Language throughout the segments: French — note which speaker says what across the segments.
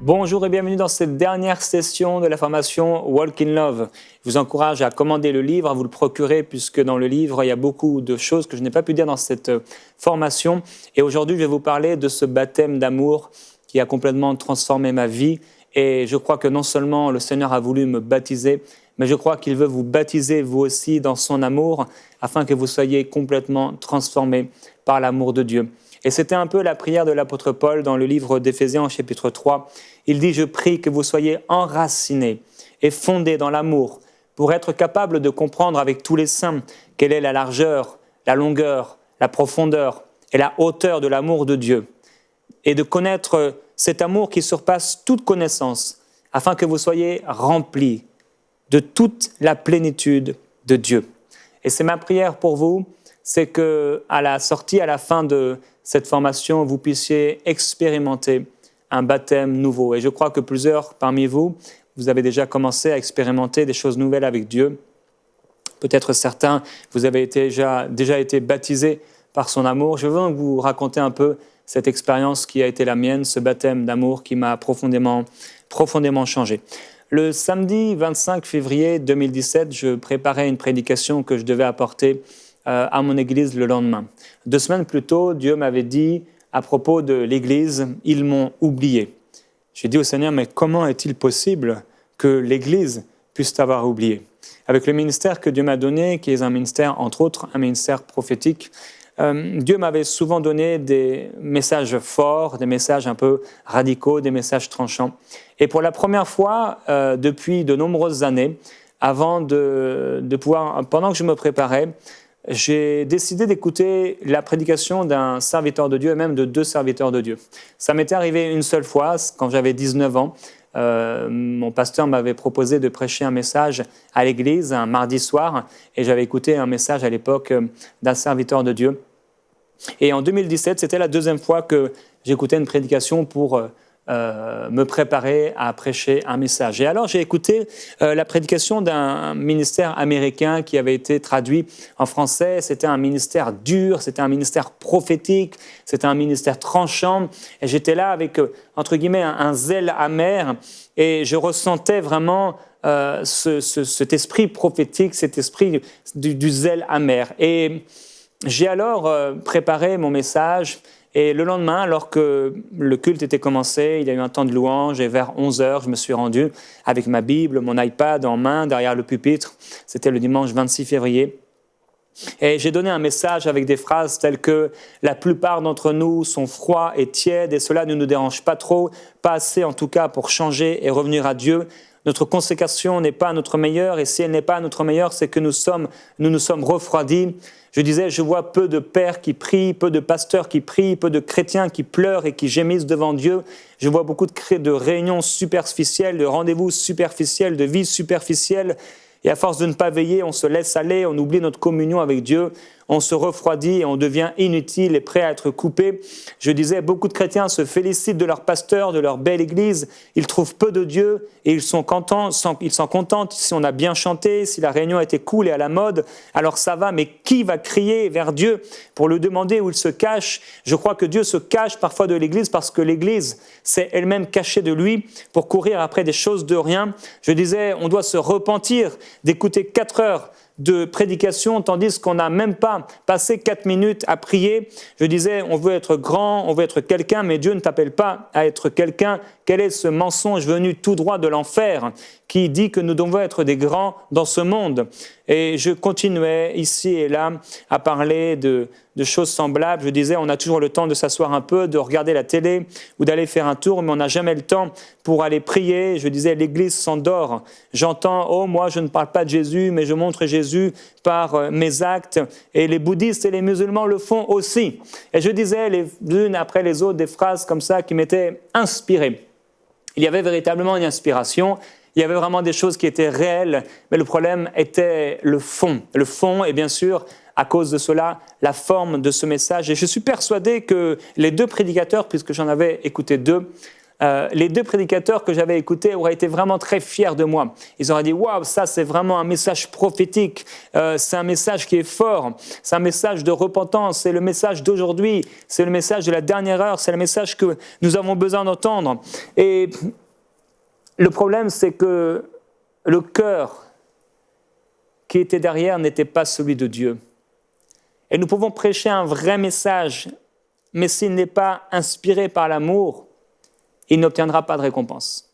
Speaker 1: Bonjour et bienvenue dans cette dernière session de la formation Walk in Love. Je vous encourage à commander le livre, à vous le procurer, puisque dans le livre, il y a beaucoup de choses que je n'ai pas pu dire dans cette formation. Et aujourd'hui, je vais vous parler de ce baptême d'amour qui a complètement transformé ma vie. Et je crois que non seulement le Seigneur a voulu me baptiser, mais je crois qu'il veut vous baptiser vous aussi dans son amour, afin que vous soyez complètement transformés par l'amour de Dieu. Et c'était un peu la prière de l'apôtre Paul dans le livre d'Éphésiens, chapitre 3. Il dit « Je prie que vous soyez enracinés et fondés dans l'amour pour être capables de comprendre avec tous les saints quelle est la largeur, la longueur, la profondeur et la hauteur de l'amour de Dieu et de connaître cet amour qui surpasse toute connaissance afin que vous soyez remplis de toute la plénitude de Dieu. » Et c'est ma prière pour vous, c'est qu'à la sortie, à la fin de cette formation, vous puissiez expérimenter un baptême nouveau. Et je crois que plusieurs parmi vous, vous avez déjà commencé à expérimenter des choses nouvelles avec Dieu. Peut-être certains, vous avez déjà été baptisés par son amour. Je veux donc vous raconter un peu cette expérience qui a été la mienne, ce baptême d'amour qui m'a profondément changé. Le samedi 25 février 2017, je préparais une prédication que je devais apporter à mon église le lendemain. 2 semaines plus tôt, Dieu m'avait dit à propos de l'église, ils m'ont oublié. J'ai dit au Seigneur, mais comment est-il possible que l'église puisse t'avoir oublié? Avec le ministère que Dieu m'a donné, qui est un ministère, entre autres, un ministère prophétique, Dieu m'avait souvent donné des messages forts, des messages un peu radicaux, des messages tranchants. Et pour la première fois, depuis de nombreuses années, avant de pouvoir, pendant que je me préparais, j'ai décidé d'écouter la prédication d'un serviteur de Dieu et même de 2 serviteurs de Dieu. Ça m'était arrivé une seule fois, quand j'avais 19 ans. Mon pasteur m'avait proposé de prêcher un message à l'église un mardi soir et j'avais écouté un message à l'époque d'un serviteur de Dieu. Et en 2017, c'était la 2e fois que j'écoutais une prédication pour me préparer à prêcher un message. Et alors j'ai écouté la prédication d'un ministère américain qui avait été traduit en français. C'était un ministère dur, c'était un ministère prophétique, c'était un ministère tranchant. Et j'étais là avec, entre guillemets, un zèle amer. Et je ressentais vraiment cet esprit prophétique, cet esprit du zèle amer. Et j'ai alors préparé mon message. Et le lendemain, alors que le culte était commencé, il y a eu un temps de louange et vers 11h, je me suis rendu avec ma Bible, mon iPad en main, derrière le pupitre. C'était le dimanche 26 février. Et j'ai donné un message avec des phrases telles que « La plupart d'entre nous sont froids et tièdes et cela ne nous dérange pas trop, pas assez en tout cas pour changer et revenir à Dieu. Notre consécration n'est pas notre meilleure et si elle n'est pas notre meilleure, c'est que nous nous sommes refroidis. » Je disais, je vois peu de pères qui prient, peu de pasteurs qui prient, peu de chrétiens qui pleurent et qui gémissent devant Dieu. Je vois beaucoup de réunions superficielles, de rendez-vous superficiels, de vie superficielle. Et à force de ne pas veiller, on se laisse aller, on oublie notre communion avec Dieu, on se refroidit et on devient inutile et prêt à être coupé. Je disais, beaucoup de chrétiens se félicitent de leur pasteur, de leur belle église. Ils trouvent peu de Dieu et ils sont contents si on a bien chanté, si la réunion a été cool et à la mode. Alors ça va, mais qui va crier vers Dieu pour lui demander où il se cache? Je crois que Dieu se cache parfois de l'église parce que l'église s'est elle-même cachée de lui pour courir après des choses de rien. Je disais, on doit se repentir d'écouter 4 heures de prédication, tandis qu'on n'a même pas passé 4 minutes à prier. Je disais, on veut être grand, on veut être quelqu'un, mais Dieu ne t'appelle pas à être quelqu'un. Quel est ce mensonge venu tout droit de l'enfer qui dit que nous devons être des grands dans ce monde? Et je continuais ici et là à parler de choses semblables. Je disais, on a toujours le temps de s'asseoir un peu, de regarder la télé ou d'aller faire un tour, mais on n'a jamais le temps pour aller prier. Je disais, l'église s'endort. J'entends, oh, moi, je ne parle pas de Jésus, mais je montre Jésus par mes actes. Et les bouddhistes et les musulmans le font aussi. Et je disais, les unes après les autres, des phrases comme ça qui m'étaient inspirées. Il y avait véritablement une inspiration. Il y avait vraiment des choses qui étaient réelles, mais le problème était le fond. Le fond, et bien sûr, à cause de cela, la forme de ce message. Et je suis persuadé que les 2 prédicateurs, puisque j'en avais écouté 2, les deux prédicateurs que j'avais écoutés auraient été vraiment très fiers de moi. Ils auraient dit « Waouh, ça c'est vraiment un message prophétique, c'est un message qui est fort, c'est un message de repentance, c'est le message d'aujourd'hui, c'est le message de la dernière heure, c'est le message que nous avons besoin d'entendre. » Et le problème, c'est que le cœur qui était derrière n'était pas celui de Dieu. Et nous pouvons prêcher un vrai message, mais s'il n'est pas inspiré par l'amour, il n'obtiendra pas de récompense.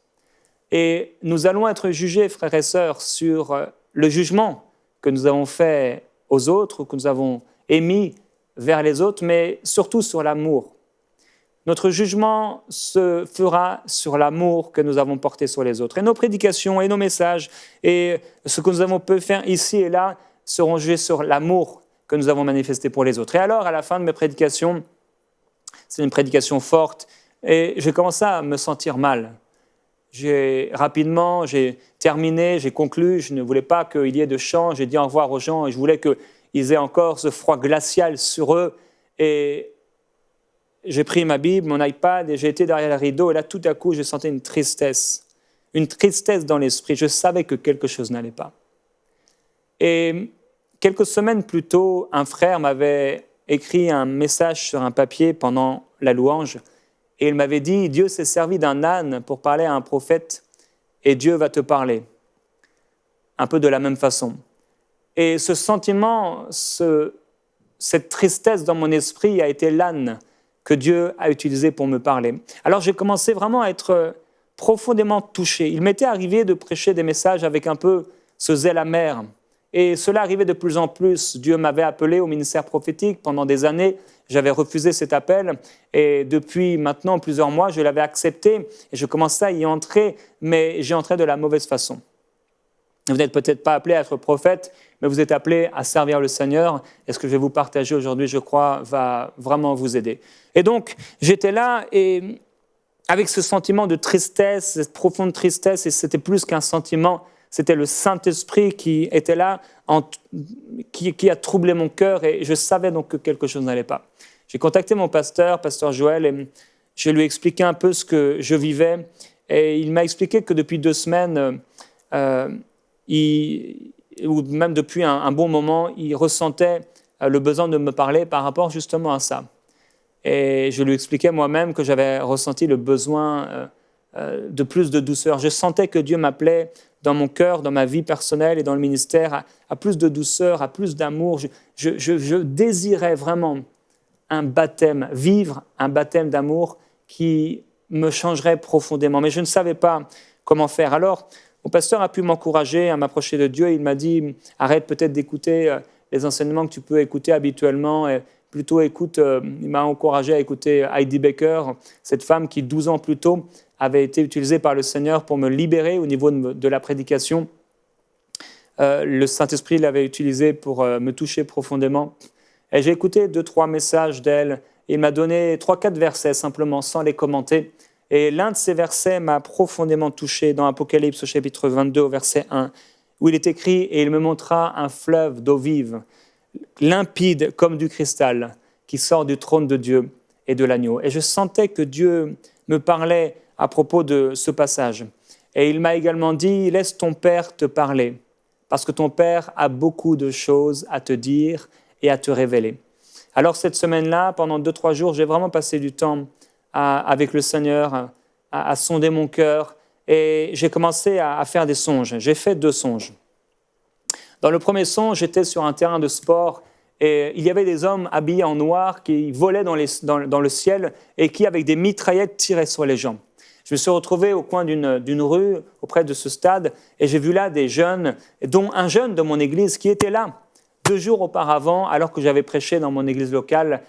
Speaker 1: Et nous allons être jugés, frères et sœurs, sur le jugement que nous avons fait aux autres, que nous avons émis vers les autres, mais surtout sur l'amour. Notre jugement se fera sur l'amour que nous avons porté sur les autres. Et nos prédications et nos messages et ce que nous avons pu faire ici et là seront jugés sur l'amour que nous avons manifesté pour les autres. Et alors, à la fin de mes prédications, c'est une prédication forte, et j'ai commencé à me sentir mal. Rapidement, j'ai terminé, j'ai conclu, je ne voulais pas qu'il y ait de chant, j'ai dit au revoir aux gens et je voulais qu'ils aient encore ce froid glacial sur eux. Et j'ai pris ma Bible, mon iPad et j'ai été derrière le rideau et là tout à coup j'ai senti une tristesse dans l'esprit. Je savais que quelque chose n'allait pas. Et quelques semaines plus tôt, un frère m'avait écrit un message sur un papier pendant la louange. Et il m'avait dit, Dieu s'est servi d'un âne pour parler à un prophète et Dieu va te parler. Un peu de la même façon. Et ce sentiment, cette tristesse dans mon esprit a été l'âne que Dieu a utilisé pour me parler. Alors j'ai commencé vraiment à être profondément touché. Il m'était arrivé de prêcher des messages avec un peu ce zèle amer. Et cela arrivait de plus en plus. Dieu m'avait appelé au ministère prophétique pendant des années. J'avais refusé cet appel et depuis maintenant plusieurs mois, je l'avais accepté et je commençais à y entrer, mais j'y entrais de la mauvaise façon. Vous n'êtes peut-être pas appelé à être prophète, mais vous êtes appelé à servir le Seigneur. Et ce que je vais vous partager aujourd'hui, je crois, va vraiment vous aider. Et donc, j'étais là et avec ce sentiment de tristesse, cette profonde tristesse, et c'était plus qu'un sentiment, c'était le Saint-Esprit qui était là, qui a troublé mon cœur et je savais donc que quelque chose n'allait pas. J'ai contacté mon pasteur Joël, et je lui ai expliqué un peu ce que je vivais. Et il m'a expliqué que depuis 2 semaines, ou même depuis un bon moment, il ressentait le besoin de me parler par rapport justement à ça. Et je lui expliquais moi-même que j'avais ressenti le besoin de plus de douceur. Je sentais que Dieu m'appelait dans mon cœur, dans ma vie personnelle et dans le ministère, à plus de douceur, à plus d'amour. Je désirais vraiment un baptême, vivre un baptême d'amour qui me changerait profondément. Mais je ne savais pas comment faire. Alors, mon pasteur a pu m'encourager à m'approcher de Dieu. Il m'a dit, arrête peut-être d'écouter les enseignements que tu peux écouter habituellement. Et plutôt écoute, il m'a encouragé à écouter Heidi Baker, cette femme qui 12 ans plus tôt avait été utilisée par le Seigneur pour me libérer au niveau de la prédication. Le Saint-Esprit l'avait utilisée pour me toucher profondément. Et j'ai écouté 2-3 messages d'elle. Il m'a donné 3-4 versets simplement, sans les commenter. Et l'un de ces versets m'a profondément touché dans Apocalypse au chapitre 22 au verset 1, où il est écrit « Et il me montra un fleuve d'eau vive, limpide comme du cristal, qui sort du trône de Dieu et de l'agneau. » Et je sentais que Dieu me parlait à propos de ce passage. Et il m'a également dit « Laisse ton Père te parler, parce que ton Père a beaucoup de choses à te dire et à te révéler. » Alors cette semaine-là, pendant 2-3 jours, j'ai vraiment passé du temps avec le Seigneur, à sonder mon cœur, et j'ai commencé à faire des songes. J'ai fait 2 songes. Dans le premier songe, j'étais sur un terrain de sport, et il y avait des hommes habillés en noir qui volaient dans le ciel et qui, avec des mitraillettes, tiraient sur les gens. Je me suis retrouvé au coin d'une rue, auprès de ce stade, et j'ai vu là des jeunes, dont un jeune de mon église qui était là 2 jours auparavant, alors que j'avais prêché dans mon église locale,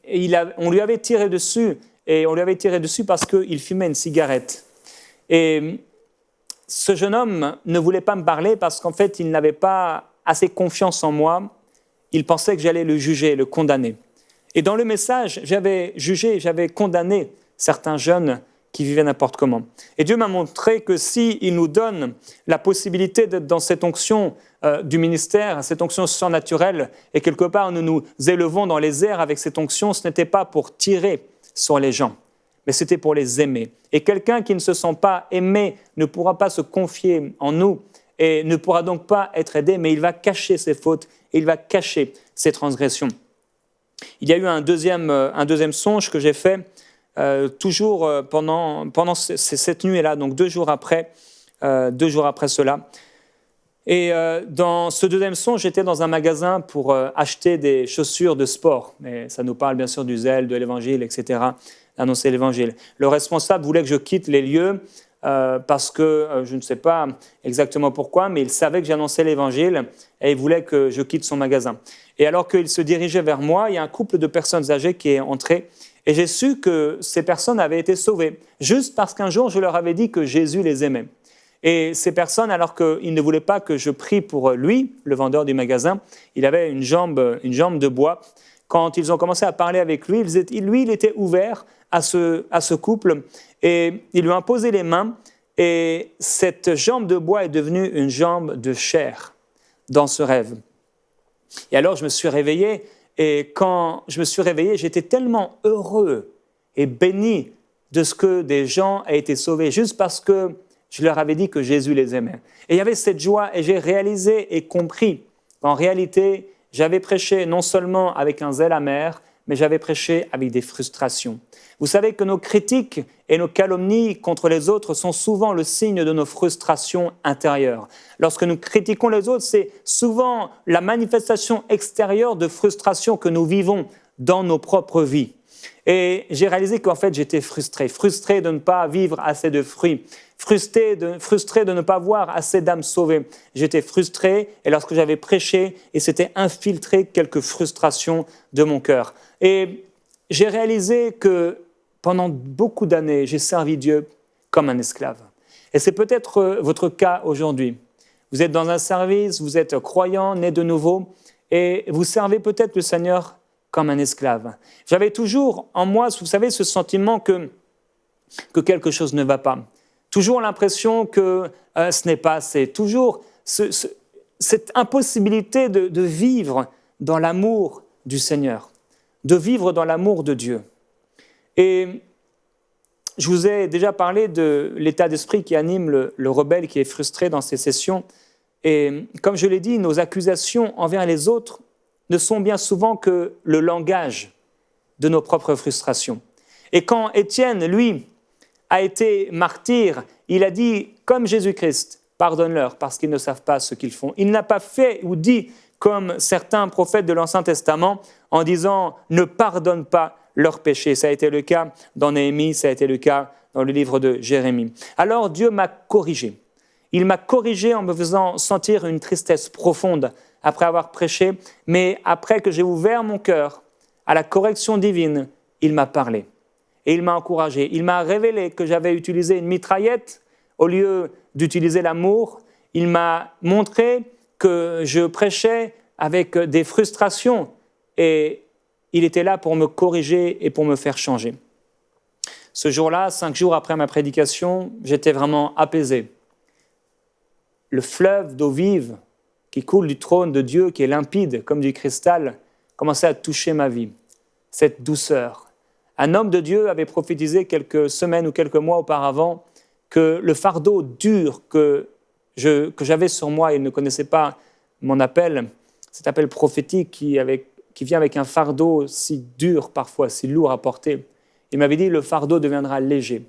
Speaker 1: et on lui avait tiré dessus, parce qu'il fumait une cigarette. Et ce jeune homme ne voulait pas me parler parce qu'en fait, il n'avait pas assez confiance en moi. Il pensait que j'allais le juger, le condamner. Et dans le message, j'avais condamné certains jeunes qui vivaient n'importe comment. Et Dieu m'a montré que s'il nous donne la possibilité d'être dans cette onction du ministère, cette onction surnaturelle, et quelque part nous nous élevons dans les airs avec cette onction, ce n'était pas pour tirer sur les gens, mais c'était pour les aimer. Et quelqu'un qui ne se sent pas aimé ne pourra pas se confier en nous et ne pourra donc pas être aidé, mais il va cacher ses fautes et il va cacher ses transgressions. Il y a eu un deuxième songe que j'ai fait toujours pendant cette nuit-là, donc 2 jours après cela. Et dans ce deuxième songe, j'étais dans un magasin pour acheter des chaussures de sport. Et ça nous parle bien sûr du zèle, de l'évangile, etc., d'annoncer l'évangile. Le responsable voulait que je quitte les lieux parce que, je ne sais pas exactement pourquoi, mais il savait que j'annonçais l'évangile et il voulait que je quitte son magasin. Et alors qu'il se dirigeait vers moi, il y a un couple de personnes âgées qui est entré et j'ai su que ces personnes avaient été sauvées, juste parce qu'un jour, je leur avais dit que Jésus les aimait. Et ces personnes, alors qu'ils ne voulaient pas que je prie pour lui, le vendeur du magasin, il avait une jambe de bois. Quand ils ont commencé à parler avec lui, il était ouvert à ce couple et ils lui ont posé les mains et cette jambe de bois est devenue une jambe de chair dans ce rêve. Et alors je me suis réveillé et quand je me suis réveillé, j'étais tellement heureux et béni de ce que des gens aient été sauvés juste parce que je leur avais dit que Jésus les aimait. Et il y avait cette joie et j'ai réalisé et compris qu'en réalité, j'avais prêché non seulement avec un zèle amer, mais j'avais prêché avec des frustrations. Vous savez que nos critiques et nos calomnies contre les autres sont souvent le signe de nos frustrations intérieures. Lorsque nous critiquons les autres, c'est souvent la manifestation extérieure de frustration que nous vivons dans nos propres vies. Et j'ai réalisé qu'en fait, j'étais frustré de ne pas vivre assez de fruits, frustré de ne pas voir assez d'âmes sauvées. J'étais frustré et lorsque j'avais prêché, et s'était infiltré quelques frustrations de mon cœur. Et j'ai réalisé que pendant beaucoup d'années, j'ai servi Dieu comme un esclave. Et c'est peut-être votre cas aujourd'hui. Vous êtes dans un service, vous êtes croyant, né de nouveau, et vous servez peut-être le Seigneur comme un esclave. J'avais toujours en moi, vous savez, ce sentiment que quelque chose ne va pas. Toujours l'impression que ce n'est pas assez. Toujours cette impossibilité de vivre dans l'amour du Seigneur, de vivre dans l'amour de Dieu. Et je vous ai déjà parlé de l'état d'esprit qui anime le rebelle qui est frustré dans ces sessions. Et comme je l'ai dit, nos accusations envers les autres ne sont bien souvent que le langage de nos propres frustrations. Et quand Étienne, lui, a été martyr, il a dit, comme Jésus-Christ, pardonne-leur parce qu'ils ne savent pas ce qu'ils font. Il n'a pas fait ou dit comme certains prophètes de l'Ancien Testament en disant « ne pardonne pas leurs péchés ». Ça a été le cas dans Néhémie, ça a été le cas dans le livre de Jérémie. Alors Dieu m'a corrigé. Il m'a corrigé en me faisant sentir une tristesse profonde après avoir prêché, mais après que j'ai ouvert mon cœur à la correction divine, il m'a parlé et il m'a encouragé. Il m'a révélé que j'avais utilisé une mitraillette au lieu d'utiliser l'amour. Il m'a montré que je prêchais avec des frustrations et il était là pour me corriger et pour me faire changer. Ce jour-là, 5 jours après ma prédication, j'étais vraiment apaisé. Le fleuve d'eau vive qui coule du trône de Dieu, qui est limpide comme du cristal, commençait à toucher ma vie. Cette douceur. Un homme de Dieu avait prophétisé quelques semaines ou quelques mois auparavant que le fardeau dur que j'avais sur moi, il ne connaissait pas mon appel, cet appel prophétique qui vient avec un fardeau si dur parfois, si lourd à porter. Il m'avait dit, le fardeau deviendra léger.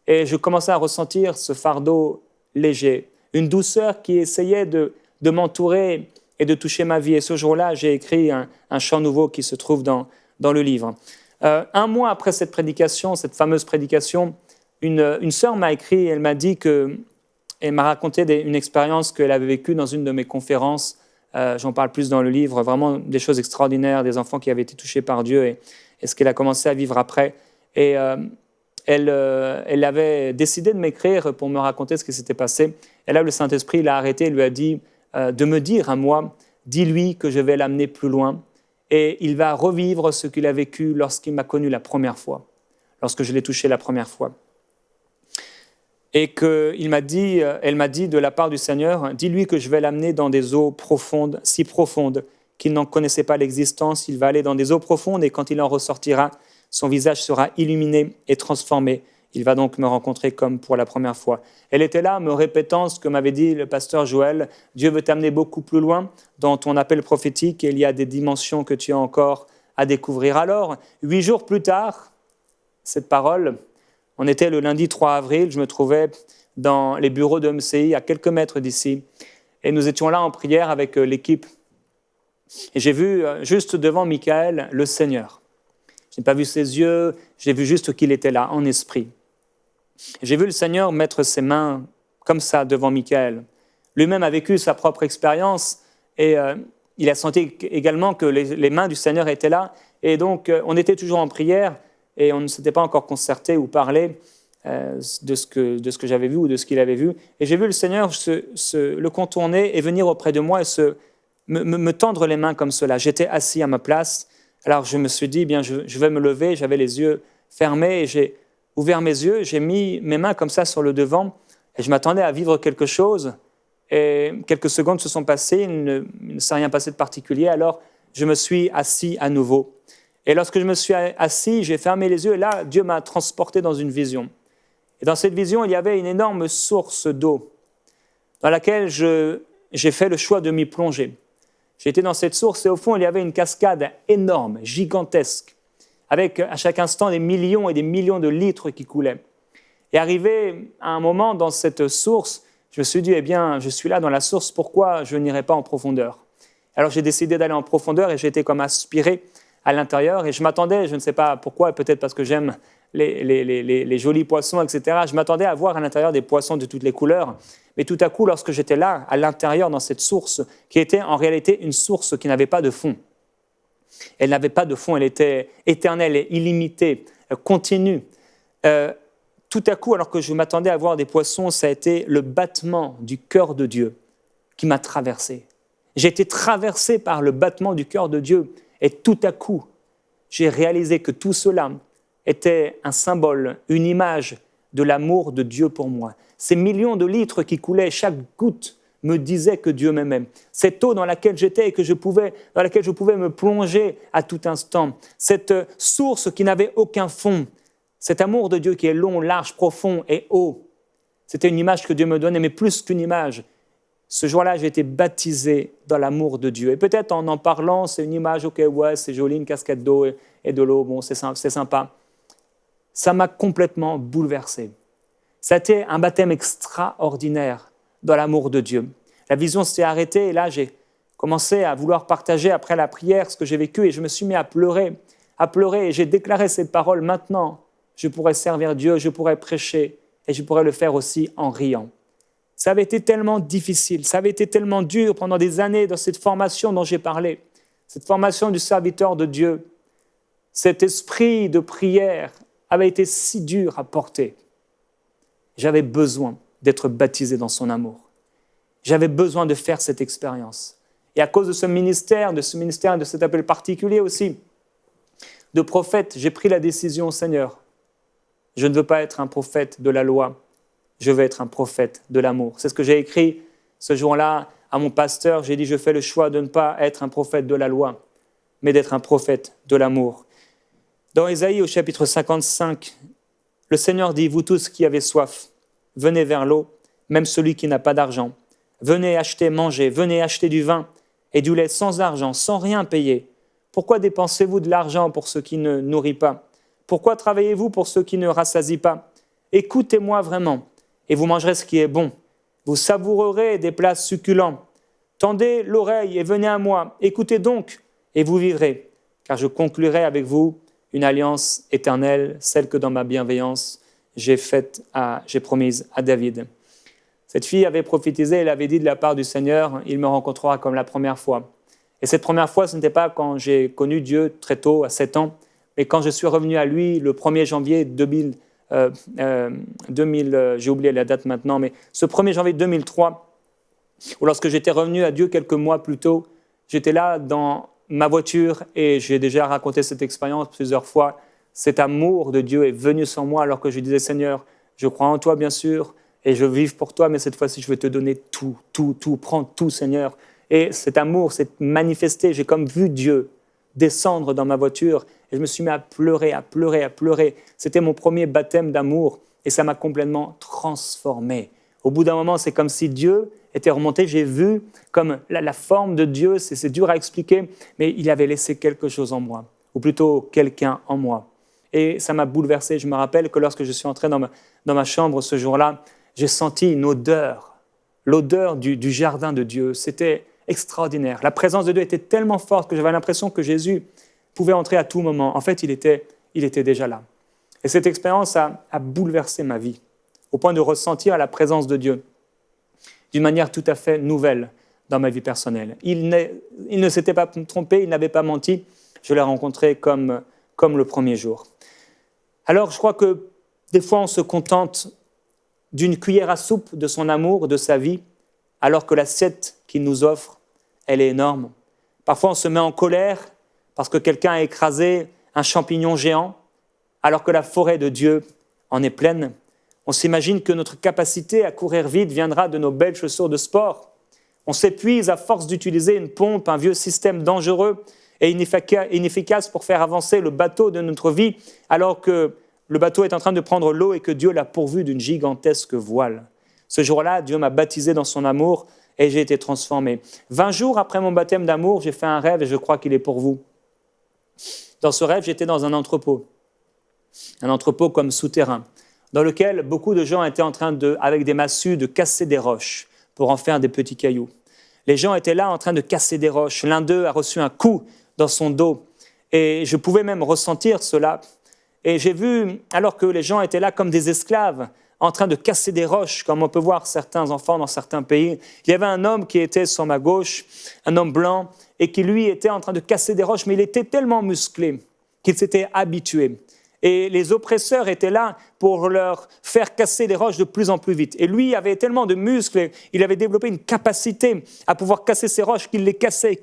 Speaker 1: Et je commençais à ressentir ce fardeau léger, une douceur qui essayait de m'entourer et de toucher ma vie. Et ce jour-là, j'ai écrit un chant nouveau qui se trouve dans le livre. 1 mois après cette prédication, cette fameuse prédication, une sœur m'a écrit, elle m'a dit elle m'a raconté une expérience qu'elle avait vécue dans une de mes conférences. J'en parle plus dans le livre, vraiment des choses extraordinaires, des enfants qui avaient été touchés par Dieu et ce qu'elle a commencé à vivre après. Et elle avait décidé de m'écrire pour me raconter ce qui s'était passé. Et là, le Saint-Esprit l'a arrêté et lui a dit de me dire à moi, dis-lui que je vais l'amener plus loin et il va revivre ce qu'il a vécu lorsqu'il m'a connu la première fois, lorsque je l'ai touché la première fois. Et elle m'a dit de la part du Seigneur, dis-lui que je vais l'amener dans des eaux profondes, si profondes qu'il n'en connaissait pas l'existence. Il va aller dans des eaux profondes et quand il en ressortira, Son visage sera illuminé et transformé. Il va donc me rencontrer comme pour la première fois. Elle était là, me répétant ce que m'avait dit le pasteur Joël. Dieu veut t'amener beaucoup plus loin dans ton appel prophétique et il y a des dimensions que tu as encore à découvrir. Alors, 8 jours plus tard, cette parole, on était le lundi 3 avril, je me trouvais dans les bureaux de MCI à quelques mètres d'ici et nous étions là en prière avec l'équipe. Et j'ai vu juste devant Michael le Seigneur. Je n'ai pas vu ses yeux, j'ai vu juste qu'il était là, en esprit. J'ai vu le Seigneur mettre ses mains comme ça devant Michael. Lui-même a vécu sa propre expérience et il a senti également que les mains du Seigneur étaient là. Et donc, on était toujours en prière et on ne s'était pas encore concerté ou parlé de ce que j'avais vu ou de ce qu'il avait vu. Et j'ai vu le Seigneur le contourner et venir auprès de moi et me tendre les mains comme cela. J'étais assis à ma place. Alors, je me suis dit, bien, je vais me lever. J'avais les yeux fermés et j'ai ouvert mes yeux, j'ai mis mes mains comme ça sur le devant et je m'attendais à vivre quelque chose. Et quelques secondes se sont passées, il ne s'est rien passé de particulier, alors je me suis assis à nouveau. Et lorsque je me suis assis, j'ai fermé les yeux et là, Dieu m'a transporté dans une vision. Et dans cette vision, il y avait une énorme source d'eau dans laquelle j'ai fait le choix de m'y plonger. J'étais dans cette source et au fond, il y avait une cascade énorme, gigantesque, avec à chaque instant des millions et des millions de litres qui coulaient. Et arrivé à un moment dans cette source, je me suis dit, eh bien, je suis là dans la source, pourquoi je n'irai pas en profondeur? Alors j'ai décidé d'aller en profondeur et j'ai été comme aspiré à l'intérieur et je m'attendais, je ne sais pas pourquoi, peut-être parce que j'aime les jolis poissons, etc. Je m'attendais à voir à l'intérieur des poissons de toutes les couleurs. Mais tout à coup, lorsque j'étais là, à l'intérieur, dans cette source, qui était en réalité une source qui n'avait pas de fond, elle n'avait pas de fond, elle était éternelle et illimitée, continue. Tout à coup, alors que je m'attendais à voir des poissons, ça a été le battement du cœur de Dieu qui m'a traversé. J'ai été traversé par le battement du cœur de Dieu et tout à coup, j'ai réalisé que tout cela était un symbole, une image de l'amour de Dieu pour moi. Ces millions de litres qui coulaient, chaque goutte me disait que Dieu m'aimait. Cette eau dans laquelle j'étais et dans laquelle je pouvais me plonger à tout instant. Cette source qui n'avait aucun fond. Cet amour de Dieu qui est long, large, profond et haut. C'était une image que Dieu me donnait, mais plus qu'une image. Ce jour-là, j'ai été baptisé dans l'amour de Dieu. Et peut-être en parlant, c'est une image, ok, ouais, c'est joli, une cascade d'eau et de l'eau, bon, c'est sympa. Ça m'a complètement bouleversé. Ça a été un baptême extraordinaire dans l'amour de Dieu. La vision s'est arrêtée et là, j'ai commencé à vouloir partager après la prière ce que j'ai vécu et je me suis mis à pleurer et j'ai déclaré cette parole. Maintenant, je pourrais servir Dieu, je pourrais prêcher et je pourrais le faire aussi en riant. Ça avait été tellement difficile, ça avait été tellement dur pendant des années dans cette formation dont j'ai parlé, cette formation du serviteur de Dieu. Cet esprit de prière avait été si dur à porter. J'avais besoin d'être baptisé dans son amour. J'avais besoin de faire cette expérience. Et à cause de ce ministère, de cet appel particulier aussi, de prophète, j'ai pris la décision, Seigneur, je ne veux pas être un prophète de la loi, je veux être un prophète de l'amour. C'est ce que j'ai écrit ce jour-là à mon pasteur. J'ai dit, je fais le choix de ne pas être un prophète de la loi, mais d'être un prophète de l'amour. Dans Ésaïe, au chapitre 55, le Seigneur dit, vous tous qui avez soif, venez vers l'eau, même celui qui n'a pas d'argent. Venez acheter, manger, venez acheter du vin et du lait sans argent, sans rien payer. Pourquoi dépensez-vous de l'argent pour ce qui ne nourrit pas? Pourquoi travaillez-vous pour ce qui ne rassasie pas? Écoutez-moi vraiment, et vous mangerez ce qui est bon. Vous savourerez des plats succulents. Tendez l'oreille et venez à moi. Écoutez donc, et vous vivrez, car je conclurai avec vous une alliance éternelle, celle que dans ma bienveillance, j'ai promise à David. Cette fille avait prophétisé, elle avait dit de la part du Seigneur, il me rencontrera comme la première fois. Et cette première fois, ce n'était pas quand j'ai connu Dieu très tôt, à 7 ans, mais quand je suis revenu à lui le 1er janvier 2000, j'ai oublié la date maintenant, mais ce 1er janvier 2003, ou lorsque j'étais revenu à Dieu quelques mois plus tôt, j'étais là dans ma voiture et j'ai déjà raconté cette expérience plusieurs fois. Cet amour de Dieu est venu sur moi alors que je disais, Seigneur, je crois en toi bien sûr, et je vis pour toi, mais cette fois-ci, je veux te donner tout, prends tout, Seigneur. Et cet amour s'est manifesté, j'ai comme vu Dieu descendre dans ma voiture Et je me suis mis à pleurer, à pleurer, à pleurer. C'était mon premier baptême d'amour et ça m'a complètement transformé. Au bout d'un moment, c'est comme si Dieu était remonté. J'ai vu comme la forme de Dieu, c'est dur à expliquer, mais il avait laissé quelque chose en moi, ou plutôt quelqu'un en moi. Et ça m'a bouleversé. Je me rappelle que lorsque je suis entré dans ma chambre ce jour-là, j'ai senti une odeur, l'odeur du jardin de Dieu. C'était extraordinaire. La présence de Dieu était tellement forte que j'avais l'impression que Jésus pouvait entrer à tout moment. En fait, il était déjà là. Et cette expérience a bouleversé ma vie, au point de ressentir la présence de Dieu d'une manière tout à fait nouvelle dans ma vie personnelle. Il ne s'était pas trompé, il n'avait pas menti. Je l'ai rencontré comme le premier jour. Alors, je crois que des fois, on se contente d'une cuillère à soupe de son amour, de sa vie, alors que l'assiette qu'il nous offre, elle est énorme. Parfois, on se met en colère parce que quelqu'un a écrasé un champignon géant, alors que la forêt de Dieu en est pleine. On s'imagine que notre capacité à courir vite viendra de nos belles chaussures de sport. On s'épuise à force d'utiliser une pompe, un vieux système dangereux et inefficace pour faire avancer le bateau de notre vie, alors que le bateau est en train de prendre l'eau et que Dieu l'a pourvu d'une gigantesque voile. Ce jour-là, Dieu m'a baptisé dans son amour et j'ai été transformé. 20 jours après mon baptême d'amour, j'ai fait un rêve et je crois qu'il est pour vous. Dans ce rêve, j'étais dans un entrepôt comme souterrain, dans lequel beaucoup de gens étaient en train avec des massues, de casser des roches pour en faire des petits cailloux. Les gens étaient là en train de casser des roches. L'un d'eux a reçu un coup dans son dos et je pouvais même ressentir cela. Et j'ai vu, alors que les gens étaient là comme des esclaves, en train de casser des roches, comme on peut voir certains enfants dans certains pays, il y avait un homme qui était sur ma gauche, un homme blanc, et qui lui était en train de casser des roches, mais il était tellement musclé qu'il s'était habitué. Et les oppresseurs étaient là pour leur faire casser des roches de plus en plus vite. Et lui avait tellement de muscles, il avait développé une capacité à pouvoir casser ces roches qu'il les cassait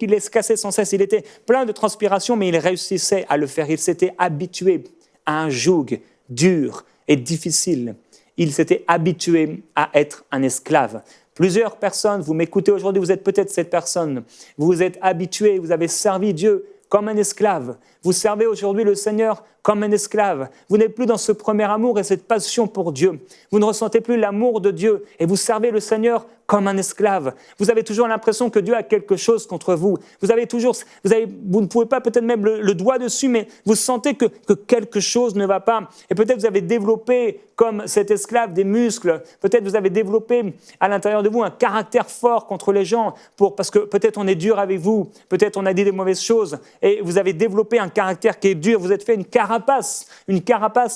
Speaker 1: sans cesse. Il était plein de transpiration, mais il réussissait à le faire. Il s'était habitué à un joug dur et difficile. Il s'était habitué à être un esclave. Plusieurs personnes, vous m'écoutez aujourd'hui, vous êtes peut-être cette personne. Vous vous êtes habitué, vous avez servi Dieu comme un esclave. Vous servez aujourd'hui le Seigneur comme un esclave. Vous n'êtes plus dans ce premier amour et cette passion pour Dieu. Vous ne ressentez plus l'amour de Dieu et vous servez le Seigneur comme un esclave. Vous avez toujours l'impression que Dieu a quelque chose contre vous. Vous ne pouvez pas peut-être même le doigt dessus, mais vous sentez que quelque chose ne va pas. Et peut-être vous avez développé, comme cet esclave, des muscles. Peut-être vous avez développé à l'intérieur de vous un caractère fort contre les gens, parce que peut-être on est dur avec vous, peut-être on a dit des mauvaises choses, et vous avez développé un caractère qui est dur. Vous êtes fait une carapace,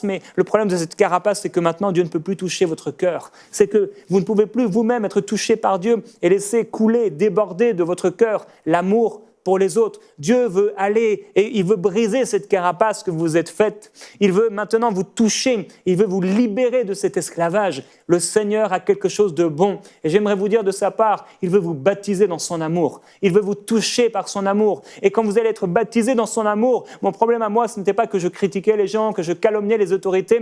Speaker 1: mais le problème de cette carapace, c'est que maintenant Dieu ne peut plus toucher votre cœur. C'est que vous ne pouvez plus vous-même être touché par Dieu et laisser couler, déborder de votre cœur l'amour pour les autres. Dieu veut aller et il veut briser cette carapace que vous êtes faite. Il veut maintenant vous toucher, il veut vous libérer de cet esclavage. Le Seigneur a quelque chose de bon et j'aimerais vous dire de sa part, il veut vous baptiser dans son amour. Il veut vous toucher par son amour. Et quand vous allez être baptisé dans son amour, mon problème à moi, ce n'était pas que je critiquais les gens, que je calomniais les autorités.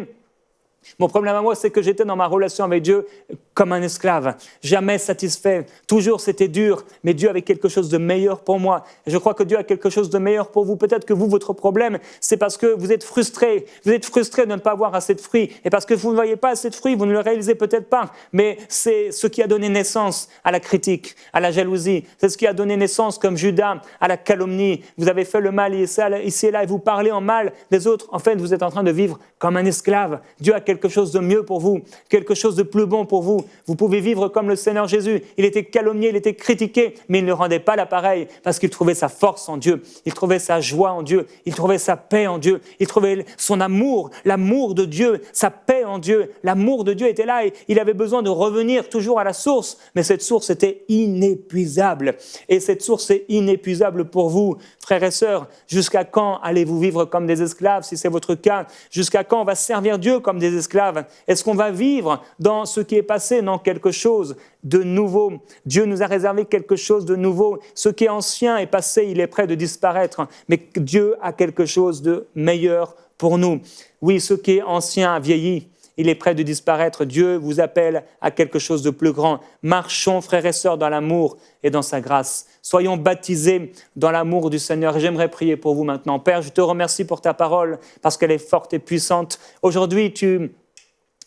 Speaker 1: Mon problème à moi, c'est que j'étais dans ma relation avec Dieu comme un esclave, jamais satisfait. Toujours c'était dur, mais Dieu avait quelque chose de meilleur pour moi. Et je crois que Dieu a quelque chose de meilleur pour vous. Peut-être que vous, votre problème, c'est parce que vous êtes frustré. Vous êtes frustré de ne pas avoir assez de fruits. Et parce que vous ne voyez pas assez de fruits, vous ne le réalisez peut-être pas. Mais c'est ce qui a donné naissance à la critique, à la jalousie. C'est ce qui a donné naissance, comme Judas, à la calomnie. Vous avez fait le mal ici et là et vous parlez en mal des autres. En fait, vous êtes en train de vivre comme un esclave. Dieu a quelque chose de mieux pour vous, quelque chose de plus bon pour vous. Vous pouvez vivre comme le Seigneur Jésus. Il était calomnié, il était critiqué, mais il ne rendait pas l'appareil parce qu'il trouvait sa force en Dieu. Il trouvait sa joie en Dieu. Il trouvait sa paix en Dieu. Il trouvait son amour, l'amour de Dieu, sa paix en Dieu. L'amour de Dieu était là et il avait besoin de revenir toujours à la source. Mais cette source était inépuisable. Et cette source est inépuisable pour vous, frères et sœurs. Jusqu'à quand allez-vous vivre comme des esclaves, si c'est votre cas? Jusqu'à quand on va servir Dieu comme des esclaves? Est-ce qu'on va vivre dans ce qui est passé? Non, quelque chose de nouveau. Dieu nous a réservé quelque chose de nouveau. Ce qui est ancien est passé, il est prêt de disparaître. Mais Dieu a quelque chose de meilleur pour nous. Oui, ce qui est ancien a vieilli il est près de disparaître. Dieu vous appelle à quelque chose de plus grand. Marchons, frères et sœurs, dans l'amour et dans sa grâce. Soyons baptisés dans l'amour du Seigneur. Et j'aimerais prier pour vous maintenant. Père, je te remercie pour ta parole parce qu'elle est forte et puissante. Aujourd'hui, tu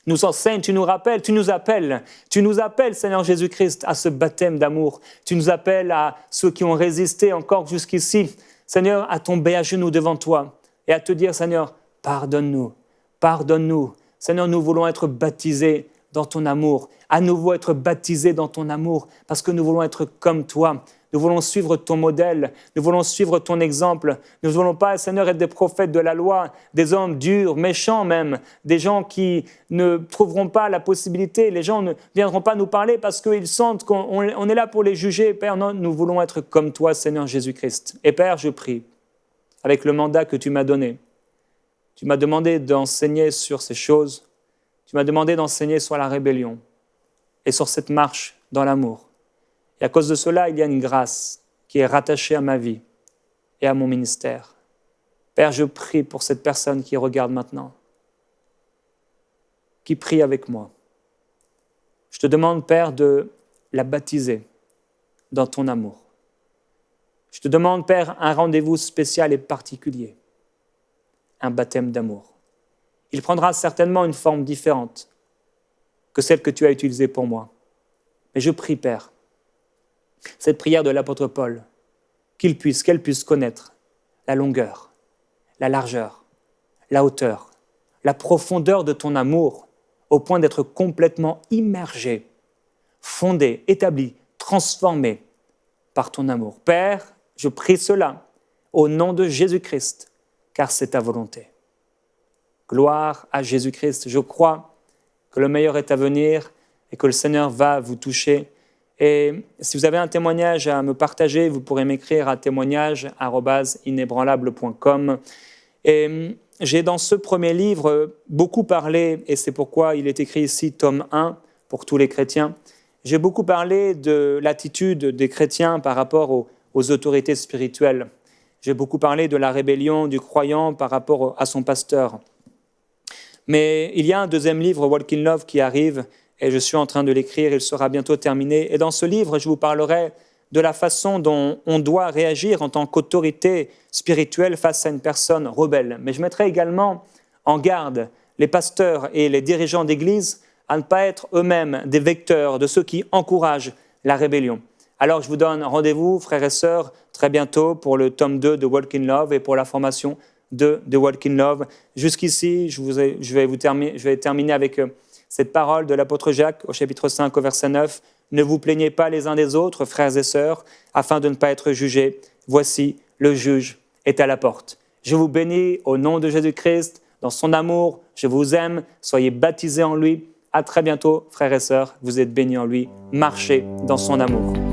Speaker 1: nous enseignes, tu nous rappelles, tu nous appelles, Seigneur Jésus-Christ, à ce baptême d'amour. Tu nous appelles à ceux qui ont résisté encore jusqu'ici, Seigneur, à tomber à genoux devant toi et à te dire, Seigneur, pardonne-nous, pardonne-nous. Seigneur, nous voulons être baptisés dans ton amour, à nouveau être baptisés dans ton amour, parce que nous voulons être comme toi. Nous voulons suivre ton modèle, nous voulons suivre ton exemple. Nous ne voulons pas, Seigneur, être des prophètes de la loi, des hommes durs, méchants même, des gens qui ne trouveront pas la possibilité, les gens ne viendront pas nous parler parce qu'ils sentent qu'on est là pour les juger. Père, non, nous voulons être comme toi, Seigneur Jésus-Christ. Et Père, je prie, avec le mandat que tu m'as donné, tu m'as demandé d'enseigner sur ces choses, tu m'as demandé d'enseigner sur la rébellion et sur cette marche dans l'amour. Et à cause de cela, il y a une grâce qui est rattachée à ma vie et à mon ministère. Père, je prie pour cette personne qui regarde maintenant, qui prie avec moi. Je te demande, Père, de la baptiser dans ton amour. Je te demande, Père, un rendez-vous spécial et particulier, un baptême d'amour. Il prendra certainement une forme différente que celle que tu as utilisée pour moi. Mais je prie, Père, cette prière de l'apôtre Paul, qu'elle puisse connaître la longueur, la largeur, la hauteur, la profondeur de ton amour, au point d'être complètement immergé, fondé, établi, transformé par ton amour. Père, je prie cela au nom de Jésus-Christ, car c'est ta volonté. Gloire à Jésus-Christ. Je crois que le meilleur est à venir et que le Seigneur va vous toucher. Et si vous avez un témoignage à me partager, vous pourrez m'écrire à témoignage@inébranlable.com. Et j'ai dans ce premier livre beaucoup parlé, et c'est pourquoi il est écrit ici tome 1 pour tous les chrétiens, j'ai beaucoup parlé de l'attitude des chrétiens par rapport aux autorités spirituelles. J'ai beaucoup parlé de la rébellion du croyant par rapport à son pasteur. Mais il y a un deuxième livre, Walk in Love, qui arrive, et je suis en train de l'écrire, il sera bientôt terminé. Et dans ce livre, je vous parlerai de la façon dont on doit réagir en tant qu'autorité spirituelle face à une personne rebelle. Mais je mettrai également en garde les pasteurs et les dirigeants d'église à ne pas être eux-mêmes des vecteurs de ceux qui encouragent la rébellion. Alors je vous donne rendez-vous, frères et sœurs, très bientôt pour le tome 2 de Walk in Love et pour la formation de Walk in Love. Jusqu'ici, je vais terminer avec cette parole de l'apôtre Jacques au chapitre 5 au verset 9. « Ne vous plaignez pas les uns des autres, frères et sœurs, afin de ne pas être jugés. Voici, le juge est à la porte. » Je vous bénis au nom de Jésus-Christ, dans son amour, je vous aime, soyez baptisés en lui. À très bientôt, frères et sœurs, vous êtes bénis en lui, marchez dans son amour.